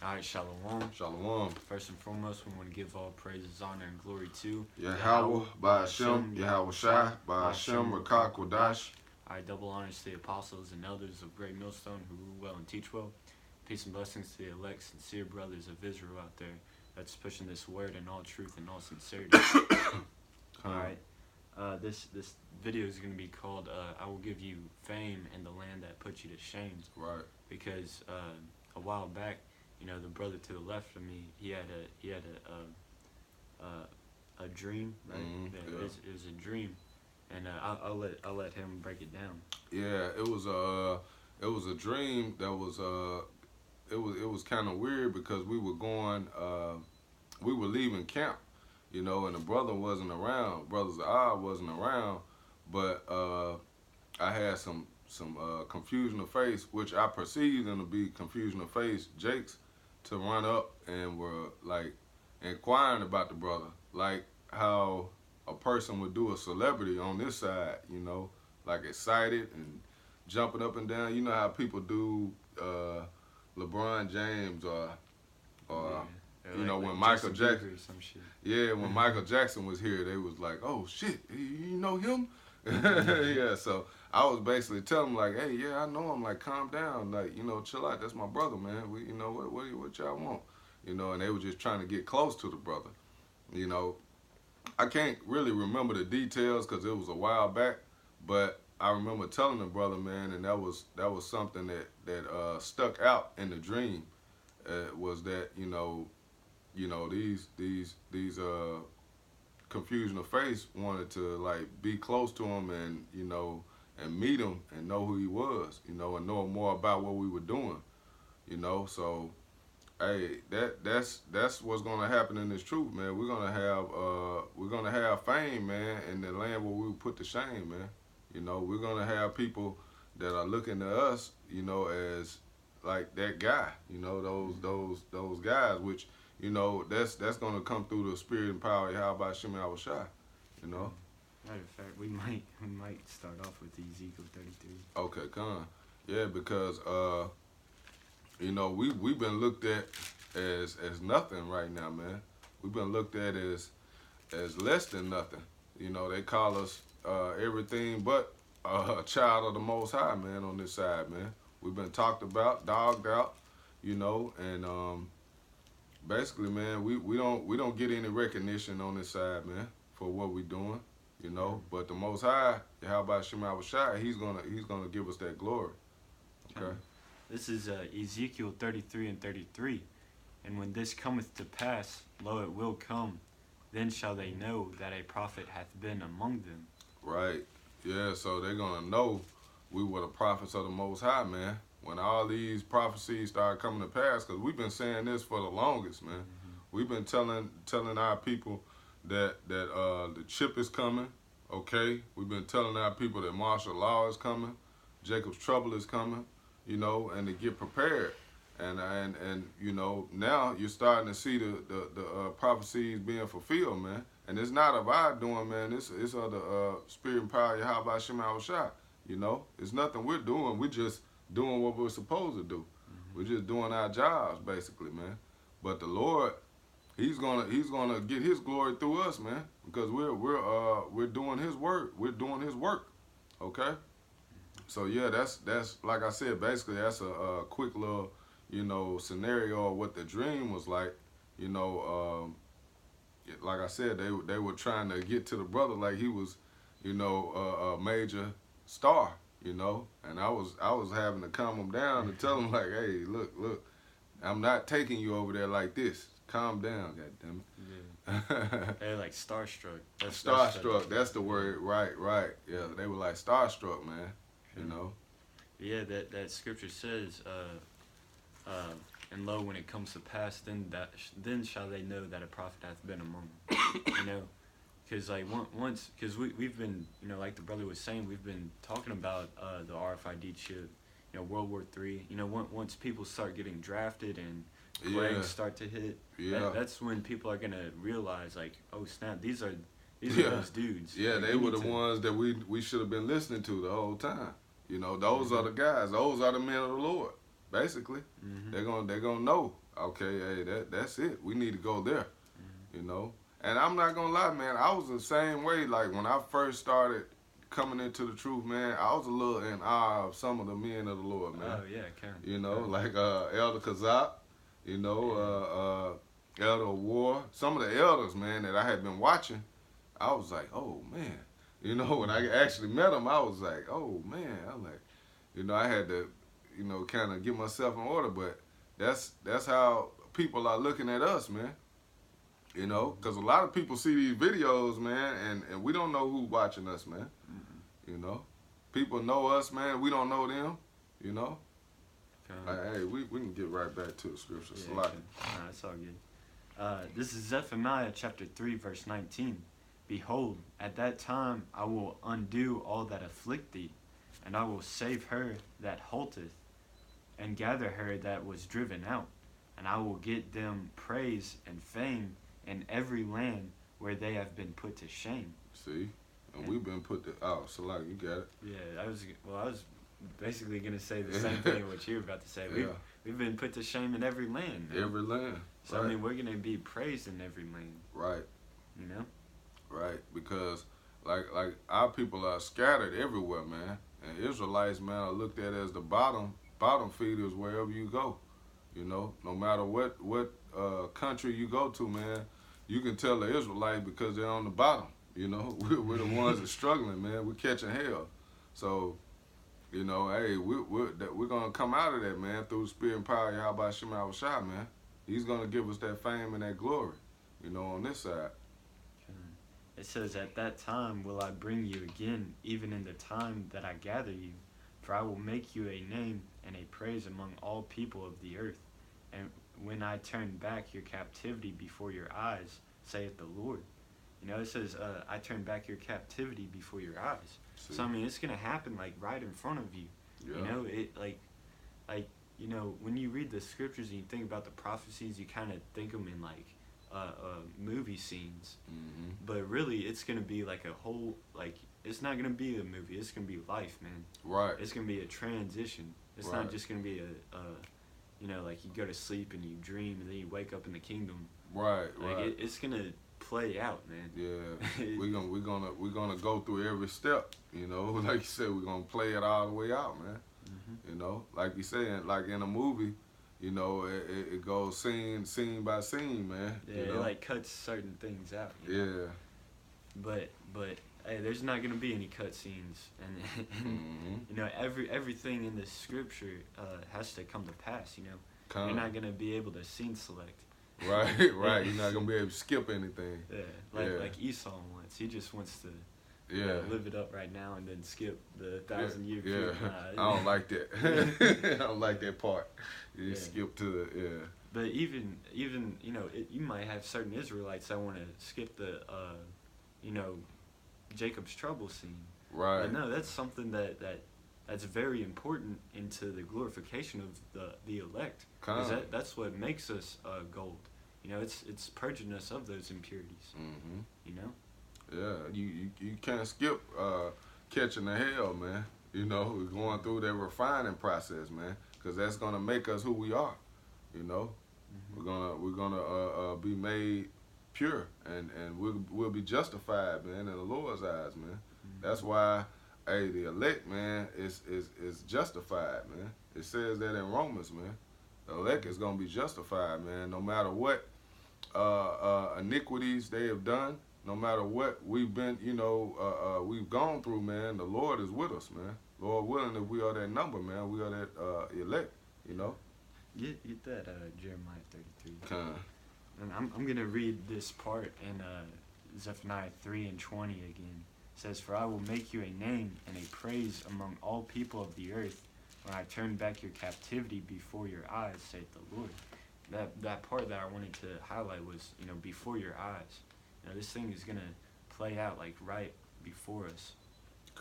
All right, Shalom. Shalom. First and foremost, we want to give all praises, honor, and glory to Yahweh, Ba'ashem, Yahweh Shai, Ba'ashem, Rakak, Wadash. All right, double honors to the apostles and elders of Great Millstone who rule well and teach well. Peace and blessings to the elect, sincere brothers of Israel out there that's pushing this word in all truth and all sincerity. All right. This video is going to be called I Will Give You Fame in the Land That Put You to Shame. Right. Because a while back, you know, the brother to the left of me, he had a dream, right? Yeah. It was a dream, and I'll let him break it down. Yeah, it was a dream that was it was kind of weird because we were leaving camp, you know, and the brother wasn't around. Brothers I wasn't around, but I had some confusion of face, which I perceived them to be confusion of face, Jakes, to run up and were like inquiring about the brother, like how a person would do a celebrity on this side, you know, like excited and jumping up and down. You know how people do LeBron James or you know, when Michael Jackson, when Michael Jackson was here, they was like, oh shit, you know him? Yeah, so I was basically telling them like, hey, yeah, I know him. Like, calm down, like, you know, chill out. That's my brother, man. We, you know, what y'all want, you know? And they were just trying to get close to the brother, you know. I can't really remember the details because it was a while back, but I remember telling the brother, man, and that was something that stuck out in the dream. Was that you know these confusion of face wanted to like be close to him and you know and meet him and know who he was, you know, and know more about what we were doing, you know. So hey, that's what's gonna happen in this truth, man. We're gonna have fame, man, in the land where we put to shame, man. You know, we're gonna have people that are looking to us, you know, as like that guy, you know, those guys, which, you know, that's gonna come through the spirit and power of Yahweh Shem Yahweh Shai, you know. Matter of fact, we might start off with Ezekiel 33. Okay, come. Yeah, because you know, we've been looked at as nothing right now, man. We've been looked at as less than nothing. You know, they call us everything but a child of the Most High, man, on this side, man. We've been talked about, dogged out, you know, and basically, man, we don't get any recognition on this side, man, for what we're doing, you know. But the Most High, Yahweh Shem Yahweh Shai, he's gonna give us that glory. Okay. This is Ezekiel 33 and 33. And when this cometh to pass, lo, it will come. Then shall they know that a prophet hath been among them. Right. Yeah, so they're going to know we were the prophets of the Most High, man. When all these prophecies start coming to pass, because we've been saying this for the longest, man. We've been telling our people that the chip is coming, okay? We've been telling our people that martial law is coming, Jacob's trouble is coming, you know, and to get prepared. And you know, now you're starting to see the prophecies being fulfilled, man. And it's not of our doing, man. It's of the spirit and power of Yahweh Shem Yahweh Shai. You know, it's nothing we're doing. We're just doing what we're supposed to do. We're just doing our jobs, basically, man. But the Lord, He's gonna get His glory through us, man, because we're doing His work. We're doing His work. Okay. So yeah, that's like I said, basically that's a quick little, you know, scenario of what the dream was like. You know, like I said, they were trying to get to the brother like he was, you know, a major star, you know, and I was having to calm him down to tell him like, hey, look, I'm not taking you over there like this. Calm down, goddammit. Yeah. They're like starstruck. Starstruck, that's the word, right. Yeah, they were like starstruck, man. You know. Yeah, that scripture says, and lo, when it comes to pass, then shall they know that a prophet hath been among them. You know, because like once, because we've been, you know, like the brother was saying, we've been talking about the RFID chip, you know, World War III. You know, once people start getting drafted and plagues start to hit, that's when people are gonna realize like, oh snap, these are those dudes. Yeah, like, they were the ones that we should have been listening to the whole time. You know, those are the guys. Those are the men of the Lord. Basically, they're gonna know. okay, hey, that's it. We need to go there, Mm-hmm. you know. And I'm not gonna lie, man. I was the same way. Like when I first started coming into the truth, man, I was a little in awe of some of the men of the Lord, man. Oh yeah, kind of. You know, like Elder Kazak, you know, Elder War. Some of the elders, man, that I had been watching, I was like, oh man. You know, when I actually met them, I was like, oh man. I'm like, you know, I had to, you know, kind of get myself in order. But that's how people are looking at us, man. You know, because a lot of people see these videos, man, and we don't know who's watching us, man. Mm-hmm. You know, people know us, man. We don't know them. You know. Kinda. Hey, we can get right back to the scripture. Yeah, It's a lot. no, it's all good. This is Zephaniah chapter 3, verse 19. Behold, at that time I will undo all that afflict thee, and I will save her that halteth, and gather her that was driven out, and I will get them praise and fame in every land where they have been put to shame. See, and we've been put to. Oh, Salak, you got it. Yeah, I was basically gonna say the same thing what you were about to say. Yeah. We've been put to shame in every land. Man. Every land. So right. I mean, we're gonna be praised in every land. Right. You know. Right, because like our people are scattered everywhere, man. And Israelites, man, are looked at as the bottom feeders wherever you go. You know, no matter what country you go to, man, you can tell the Israelites because they're on the bottom. You know, we're the ones that struggling, man. We're catching hell. So, you know, hey, we're gonna come out of that, man, through the spirit and power of Yahweh Shem Shai, man. He's gonna give us that fame and that glory, you know, on this side. It says, at that time will I bring you again, even in the time that I gather you. For I will make you a name and a praise among all people of the earth. And when I turn back your captivity before your eyes, saith the Lord. You know, it says, I turn back your captivity before your eyes. See? So, I mean, it's going to happen, like, right in front of you. Yeah. You know, it, like, you know, when you read the scriptures and you think about the prophecies, you kind of think them in, like, movie scenes, Mm-hmm. but really it's gonna be like a whole, like, it's not gonna be a movie, it's gonna be life, man. Right. It's gonna be a transition. It's Right. not just gonna be a you know, like you go to sleep and you dream and then you wake up in the kingdom. Right. Like Right. it's gonna play out, man. Yeah, we're gonna go through every step. You know, like you said, we're gonna play it all the way out, man. Mm-hmm. You know, like you said, like in a movie, you know, it goes scene by scene, man. Yeah, you know? it like cuts certain things out. You know? Yeah. But hey, there's not gonna be any cut scenes, and Mm-hmm. you know, everything in the scripture has to come to pass. You know, Come. you're not gonna be able to scene select. Right, right. You're not gonna be able to skip anything. Yeah, like Esau wants. He just wants to Yeah. live it up right now and then skip the 1,000-year Yeah. period. I don't like that. I don't like that part. You Yeah. skip to the But even you know, you might have certain Israelites that want to skip the you know, Jacob's trouble scene. right. But no, that's something that's very important into the glorification of the elect. Come. Because that's what makes us gold. You know, it's purging us of those impurities. Mm-hmm. You know. Yeah, you can't skip catching the hell, man. You know, we're going through that refining process, man, because that's gonna make us who we are. You know, Mm-hmm. we're gonna be made pure, and we'll be justified, man, in the Lord's eyes, man. Mm-hmm. That's why, hey, the elect, man, is justified, man. It says that in Romans, man. The elect is gonna be justified, man, no matter what iniquities they have done. No matter what we've been, you know, we've gone through, man, the Lord is with us, man. Lord willing, if we are that number, man, we are that elect, you know. Get that Jeremiah 33. Kind. And I'm gonna read this part in Zephaniah 3:20 again. It says, "For I will make you a name and a praise among all people of the earth, when I turn back your captivity before your eyes, saith the Lord." That part that I wanted to highlight was, you know, before your eyes. You know, this thing is gonna play out like right before us.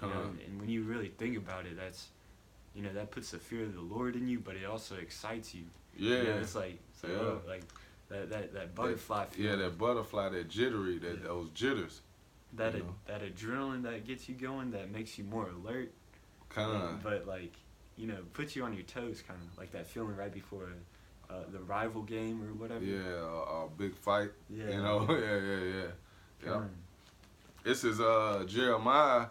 You know, and when you really think about it, that's, you know, that puts the fear of the Lord in you, but it also excites you. Yeah. You know, it's like oh, like that butterfly feeling. Yeah, that butterfly, that jittery, those jitters. That you know? that adrenaline that gets you going, that makes you more alert. Kind. But like, you know, puts you on your toes, kind of like that feeling right before the rival game or whatever. Yeah, a big fight. Yeah. You know, yeah. Con. This is Jeremiah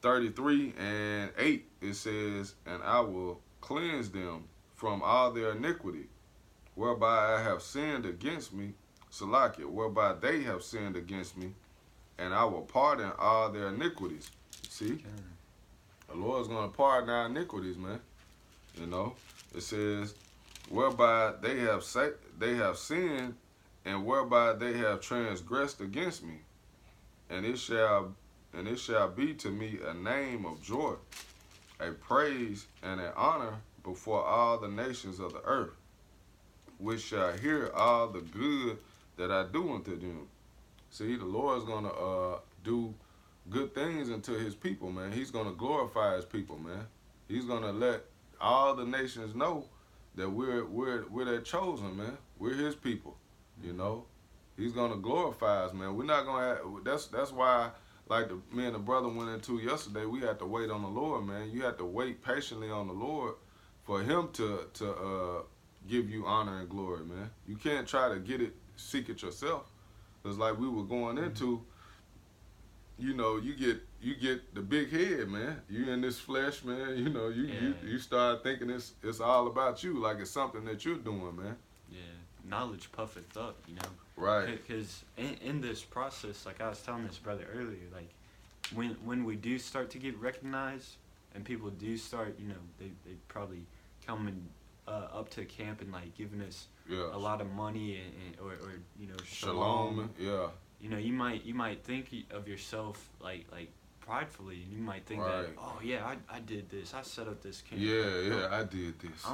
33:8. It says, "And I will cleanse them from all their iniquity, whereby I have sinned against me, Salakia, whereby they have sinned against me, and I will pardon all their iniquities." See, the Lord's gonna pardon our iniquities, man. You know, it says, "Whereby they have sinned, and whereby they have transgressed against me, and it shall be to me a name of joy, a praise and an honor before all the nations of the earth, which shall hear all the good that I do unto them." See, the Lord's gonna do good things unto his people, man. He's gonna glorify his people, man. He's gonna let all the nations know that we're their chosen, man. We're his people, you know. He's gonna glorify us, man. We're not gonna have, that's why, like me and the brother went into yesterday, we had to wait on the Lord, man. You have to wait patiently on the Lord for him to give you honor and glory, man. You can't try to seek it yourself. It's like we were going into, you know, you get the big head, man. You in this flesh, man. You know, you start thinking it's all about you, like it's something that you're doing, man. Yeah, knowledge puffeth up, you know. Right. Because in this process, like I was telling this brother earlier, like when we do start to get recognized, and people do start, you know, they probably coming up to camp and like giving us a lot of money or you know, shalom. Yeah. You know, you might think of yourself like pridefully, and you might think that, oh yeah, I did this, I set up this camp. Yeah, I did this.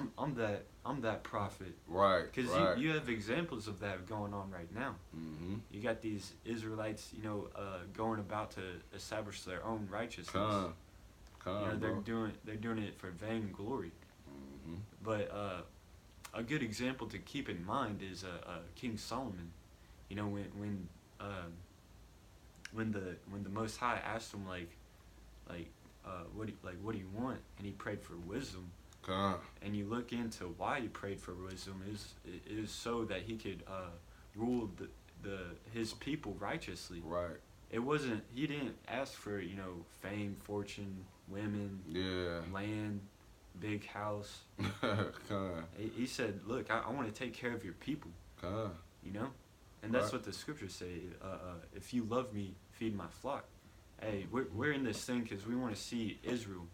I'm that prophet. Right. Because you have examples of that going on right now. Mm-hmm. You got these Israelites, you know, going about to establish their own righteousness. You know, they're doing it for vain glory. Mm-hmm. But a good example to keep in mind is King Solomon. You know, when the Most High asked him what do you want, and he prayed for wisdom. And you look into why he prayed for wisdom is so that he could rule his people righteously. Right. It wasn't, he didn't ask for, you know, fame, fortune, women, land, big house. He said, look, I want to take care of your people. You know? And that's what the scriptures say. If you love me, feed my flock. Hey, we're in this thing because we want to see Israel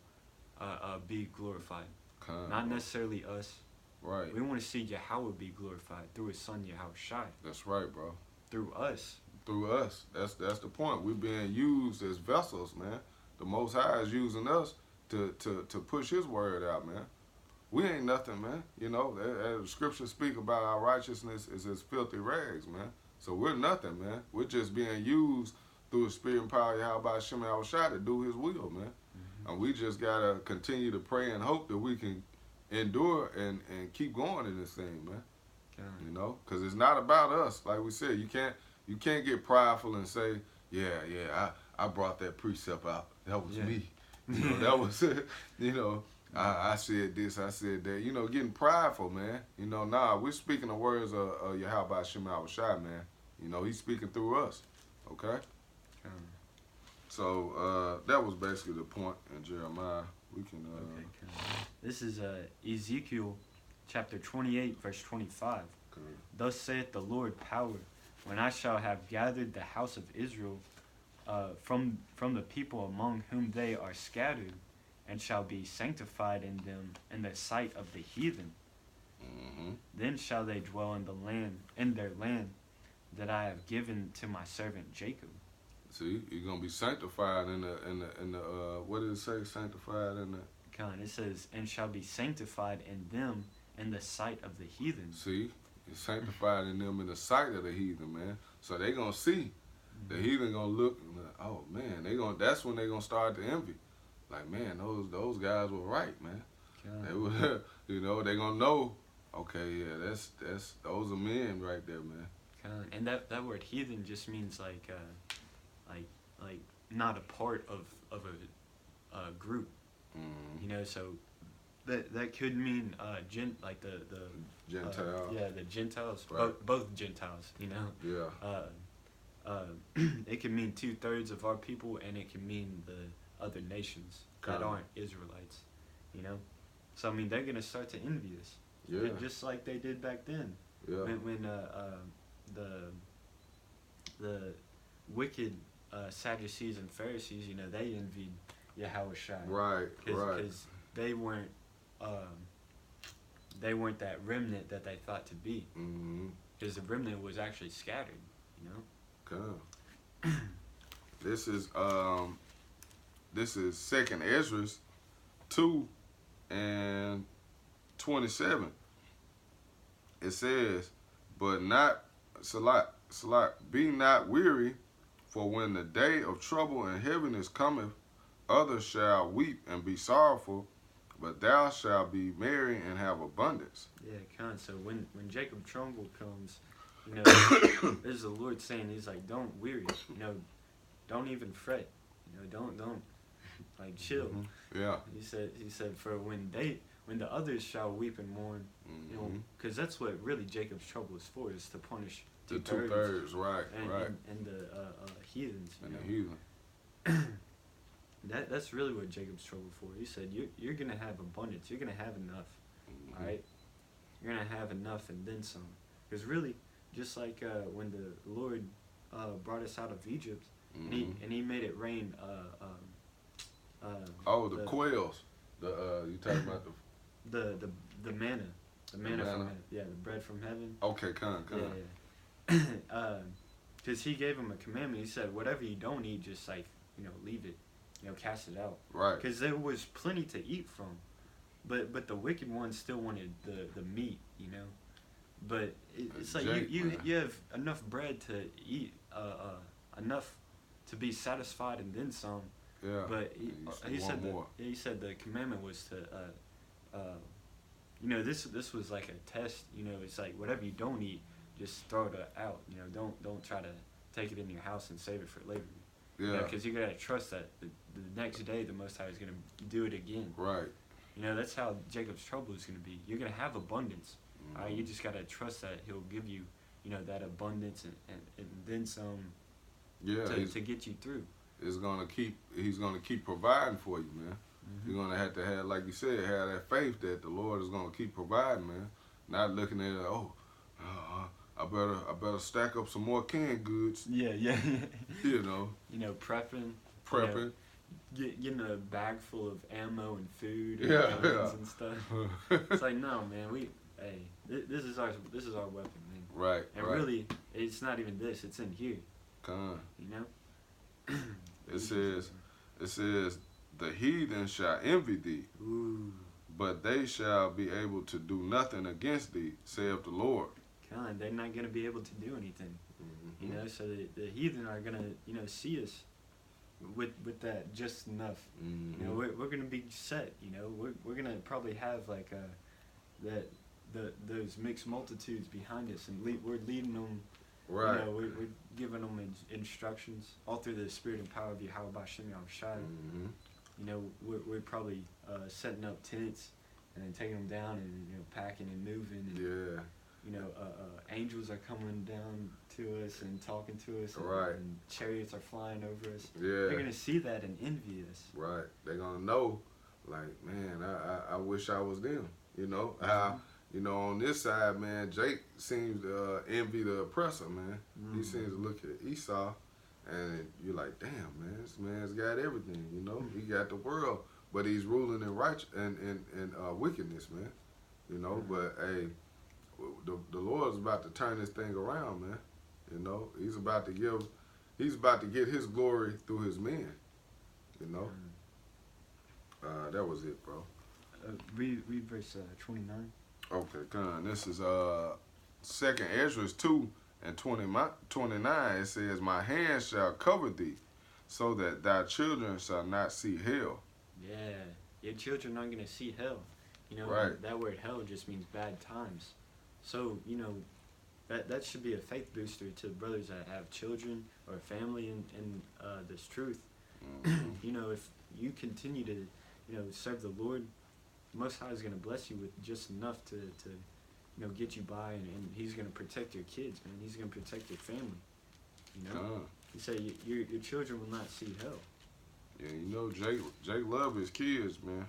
be glorified. Not necessarily us. Right. We want to see Yahweh be glorified through his son Yahushai. That's right, bro. Through us. Through us. That's the point. We're being used as vessels, man. The Most High is using us to push his word out, man. We ain't nothing, man. You know, as scriptures speak about our righteousness is as filthy rags, man. So we're nothing, man. We're just being used through the spirit and power of Yahweh Hashem Yahushua to do his will, man. Mm-hmm. And we just got to continue to pray and hope that we can endure and keep going in this thing, man. You know, because it's not about us. Like we said, you can't get prideful and say, I brought that precept out. That was me. You know, that was, you know, I said this, I said that. You know, getting prideful, man. You know, we're speaking the words of Yahweh Hashem Yahushua, man. You know, he's speaking through us. Okay? So, that was basically the point in Jeremiah. We can... This is Ezekiel chapter 28, verse 25. Okay. Thus saith the Lord power, when I shall have gathered the house of Israel from the people among whom they are scattered, and shall be sanctified in them in the sight of the heathen. Mm-hmm. Then shall they dwell in their land that I have given to my servant Jacob. See, you're gonna be sanctified in the what did it say? Sanctified in the. It says, and shall be sanctified in them in the sight of the heathen. See, you're sanctified in them in the sight of the heathen, man. So they gonna see. The heathen gonna look and like, oh man, that's when they gonna start to envy. Like, man, those guys were right, man. They were, you know, they gonna know. Okay, yeah, that's those are men right there, man. And that word heathen just means like not a part of a group. Mm-hmm. You know, so that could mean like the Gentile. yeah, the Gentiles, Right. both Gentiles, you know. Yeah. It can mean 2/3 of our people, and it can mean the other nations that aren't Israelites, you know. So I mean, they're gonna start to envy us, Yeah. just like they did back then. Yeah. When the wicked Sadducees and Pharisees, you know, they envied Yahushua, Right. Right. because they weren't that remnant that they thought to be, Mm-hmm. because the remnant was actually scattered, you know. Okay. This is 2nd Ezra 2:27. It says, "But not Salat, be not weary, for when the day of trouble and heaviness cometh, others shall weep and be sorrowful, but thou shalt be merry and have abundance." Yeah, so when Jacob trouble comes, you know, this is the Lord saying, he's like, don't weary, you know, don't even fret, you know, don't like chill. Mm-hmm. Yeah. He said for when the others shall weep and mourn, you know, because that's what really Jacob's trouble is for, is to punish The 2/3, right, and, right. and the heathens, you And know? the heathen. That's really what Jacob's trouble for. He said you're gonna have abundance, you're gonna have enough, Mm-hmm. all right? You're gonna have enough and then some. Because really, just like when the Lord brought us out of Egypt, Mm-hmm. and he made it rain. The quails. You talking about the manna, the manna from manna? heaven. Yeah, the bread from heaven. Okay, come. Yeah. Because he gave him a commandment. He said, whatever you don't eat, just like, you know, leave it, you know, cast it out. Right. Because there was plenty to eat from, but the wicked ones still wanted the meat, you know. But it's like you have enough bread to eat, enough to be satisfied and then some. Yeah. But he said more. he said the commandment was to, you know, this was like a test. You know, it's like whatever you don't eat, just throw it out. You know, don't try to take it in your house and save it for later. Yeah. Because you gotta trust that the next day the Most High is gonna do it again. Right. You know, that's how Jacob's trouble is gonna be. You're gonna have abundance. Mm-hmm. All right, you just gotta trust that He'll give you, you know, that abundance and then some. Yeah. To get you through. He's gonna keep providing for you, man. Mm-hmm. You're gonna have to have, like you said, have that faith that the Lord is gonna keep providing, man. Not looking at it, I better stack up some more canned goods. Yeah. You know. You know, prepping. Prepping. You know, getting a bag full of ammo and food and Yeah, guns and stuff. It's like, no, man. This is our weapon, man. Right. And right. really, it's not even this. It's in here. Come. You know. It says, the heathen shall envy thee, Ooh. but they shall be able to do nothing against thee, saith the Lord. They're not gonna be able to do anything. Mm-hmm. You know, so the heathen are gonna, you know, see us with that just enough. Mm-hmm. You know, we're gonna be set. You know, we're gonna probably have like those mixed multitudes behind us, and we're leading them. Right. You know, we're giving them instructions all through the spirit and power of Yahweh Shem Yahushua. Mm-hmm. You know, we're probably setting up tents and then taking them down and, you know, packing and moving. And, Yeah. You know, angels are coming down to us and talking to us. Right. And chariots are flying over us. Yeah. They're going to see that and envy us. Right. They're gonna know, like, man, I wish I was them. You know how. You know, on this side, man, Jake seems to envy the oppressor, man. Mm-hmm. He seems to look at Esau, and you're like, damn, man, this man's got everything, you know? He got the world, but he's ruling in wickedness, man. You know, but, hey, the Lord's about to turn this thing around, man. You know, he's about to get his glory through his men, you know? That was it, bro. Read verse 29. Okay, come. This is 2nd Ezra 2:29. It says, "My hand shall cover thee, so that thy children shall not see hell." Yeah, your children aren't going to see hell. You know, Right. that word hell just means bad times. So, you know, that should be a faith booster to brothers that have children or family in this truth. Mm-hmm. You know, if you continue to, you know, serve the Lord, Most High is gonna bless you with just enough to get you by, and He's gonna protect your kids, man. He's gonna protect your family. You know, He said your children will not see hell. Yeah, you know, Jake love his kids, man.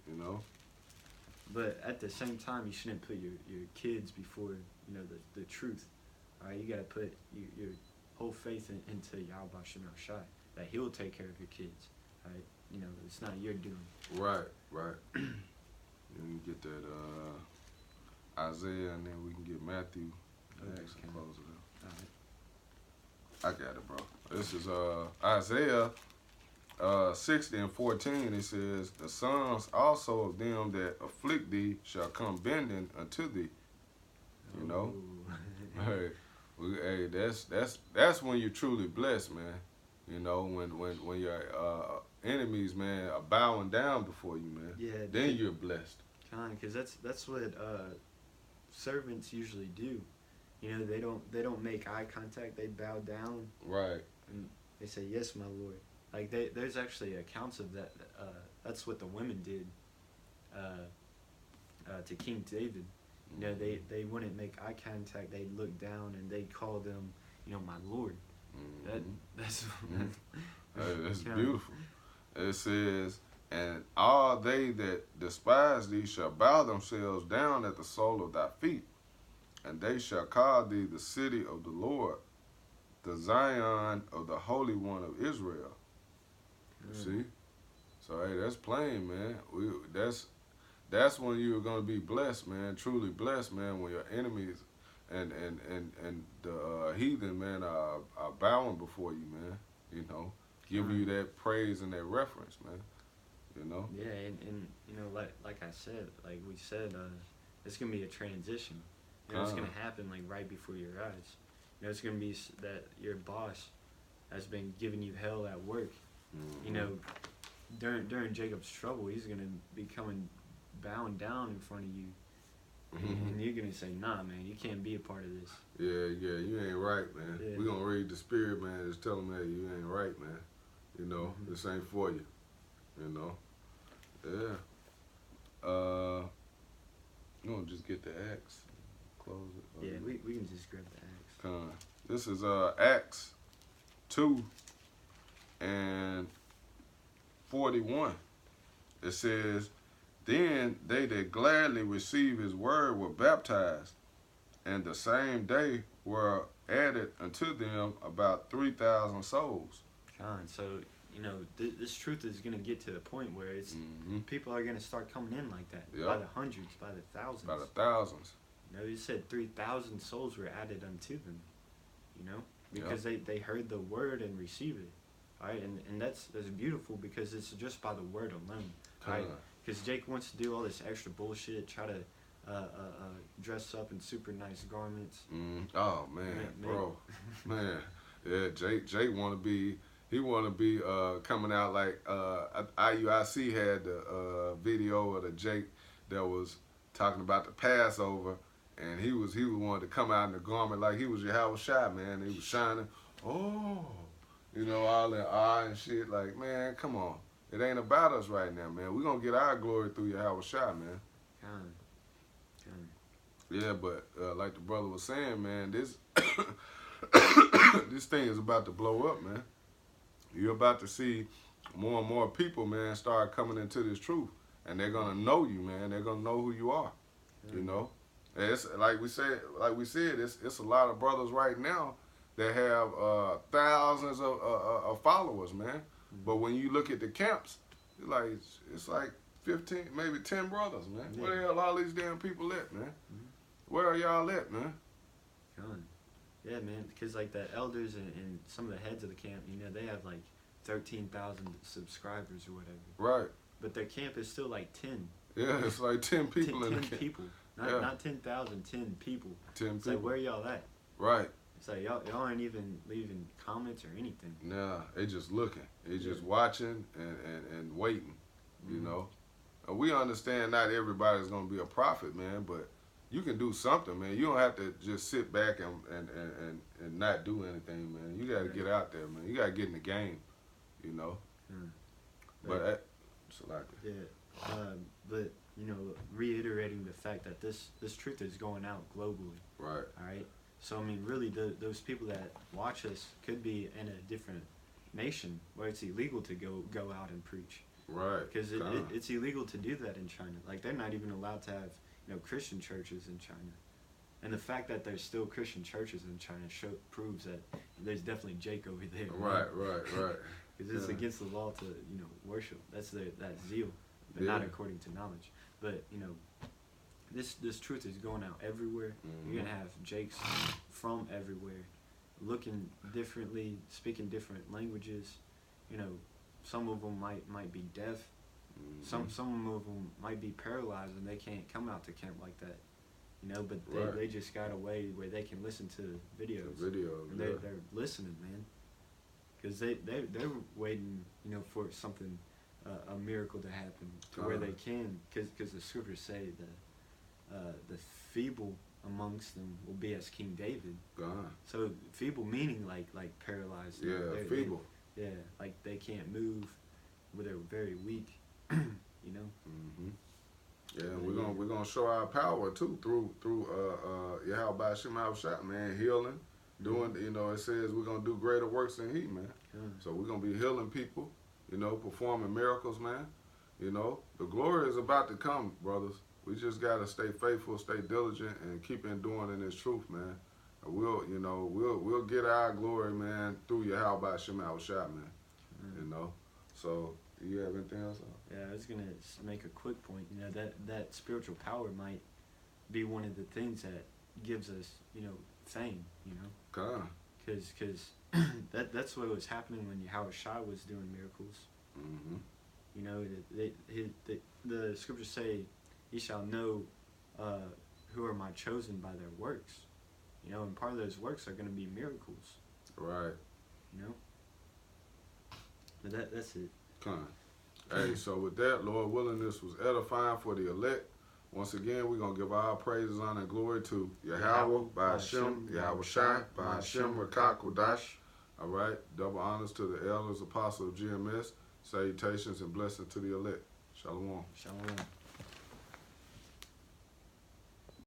You know. But at the same time, you shouldn't put your kids before the truth. All right, you gotta put your whole faith into Yahweh Shem Shai, that He'll take care of your kids. All right, it's not your doing. Right. And we get that Isaiah, and then we can get Matthew. Next and close it out. All right. I got it, bro. This is Isaiah 60:14. It says, "The sons also of them that afflict thee shall come bending unto thee." You know, hey, that's when you're truly blessed, man. You know, when your enemies, man, are bowing down before you, man. Yeah. Then you're blessed. Because that's what servants usually do. They don't make eye contact. They bow down. Right. And they say, "Yes, my Lord." Like there's actually accounts of that. That's what the women did to King David. They wouldn't make eye contact. They'd look down and they'd call them, my Lord. That's that's beautiful. It says, "And all they that despise thee shall bow themselves down at the sole of thy feet, and they shall call thee the city of the Lord, the Zion of the Holy One of Israel." See? So hey, that's plain, man. That's when you're gonna be blessed, man. Truly blessed, man. When your enemies and the heathen, man, are bowing before you, man. Giving you that praise and that reference, man. Yeah, and like I said, like we said, it's gonna be a transition. It's gonna happen like right before your eyes. It's gonna be that your boss has been giving you hell at work. During Jacob's trouble, he's gonna be coming bowing down in front of you, and you're gonna say, "Nah, man, you can't be a part of this." Yeah, you ain't right, man. Yeah. We're gonna read the spirit, man. Just tell him that you ain't right, man. This ain't for you. Yeah. You gonna just get the Acts, close it. Yeah, we can just grab the Acts. This is Acts 2:41. It says, "Then they that gladly received his word were baptized, and the same day were added unto them about 3,000 souls." So this truth is gonna get to a point where it's people are gonna start coming in like that by the hundreds, by the thousands. By the thousands. You said 3,000 souls were added unto them. Because they heard the word and received it. All right, and that's beautiful because it's just by the word alone. Right? Because Jake wants to do all this extra bullshit, try to dress up in super nice garments. Oh man, bro, man, yeah. Jake want to be. He want to be coming out like IUIC had the video of the Jake that was talking about the Passover, and he wanted to come out in the garment like he was Yahweh Shai, man. He was shining, all that eye and shit. Like, man, come on. It ain't about us right now, man. We're going to get our glory through Yahweh Shai, man. Yeah, but like the brother was saying, man, this this thing is about to blow up, man. You're about to see more and more people, man, start coming into this truth. And they're going to know you, man. They're going to know who you are, It's like we said, it's a lot of brothers right now that have thousands of followers, man. But when you look at the camps, it's like 15, maybe 10 brothers, man. Yeah. Where the hell all these damn people at, man? Where are y'all at, man? Yeah, man, because like the elders and some of the heads of the camp, they have like 13,000 subscribers or whatever. Right. But their camp is still like 10. Yeah, it's like 10 people in the camp. 10 people. Not 10,000, 10 people. 10 people. It's like, where y'all at? Right. It's like, y'all aren't even leaving comments or anything. Nah, they just looking. They just watching and waiting, And we understand not everybody's going to be a prophet, man, but you can do something, man. You don't have to just sit back and not do anything, man. You got to get out there, man. You got to get in the game, Mm. But it's like yeah, but you know, reiterating the fact that this truth is going out globally. Right. All right. So I mean, really, those people that watch us could be in a different nation where it's illegal to go out and preach. Right. Because it's illegal to do that in China. Like, they're not even allowed to have, you know, Christian churches in China. And the fact that there's still Christian churches in China proves that there's definitely Jake over there. Right. Because it's against the law to, you know, worship. That's that zeal, but not according to knowledge. But, you know, this truth is going out everywhere. You're gonna have Jakes from everywhere, looking differently, speaking different languages. You know, some of them might be deaf. Some of them might be paralyzed and they can't come out to camp like that. You know, but they just got a way where they can listen to videos. And they're listening, man. Because they're waiting, you know, for something, a miracle to happen to where they can. Because the scriptures say that the feeble amongst them will be as King David. So feeble meaning like paralyzed. Yeah, they're feeble. Like they can't move, but they're very weak. You know. Yeah, we're gonna show our power too through Yahweh Hashem Shot, man, healing, doing, you know, it says we're gonna do greater works than he, man. So we're gonna be healing people, you know, performing miracles, man. You know, the glory is about to come, brothers. We just gotta stay faithful, stay diligent, and keep on doing in this truth, man. And we'll get our glory, man, through Yahweh Hashem Shot, man. You know, so. You have anything else? Yeah, I was gonna make a quick point. You know, that spiritual power might be one of the things that gives us, you know, fame. You know, because that's what was happening when Yahweh Shai was doing miracles. You know, the scriptures say, "Ye shall know who are my chosen by their works." You know, and part of those works are going to be miracles. Right. You know, but that's it. Hey, so with that, Lord willing, this was edifying for the elect. Once again, we're going to give our praises, honor, and glory to Yahweh, by Hashem, Yahweh Shai, by Hashem, Rakak, Kodash. All right, double honors to the elders, apostles of GMS. Salutations and blessings to the elect. Shalom. Shalom.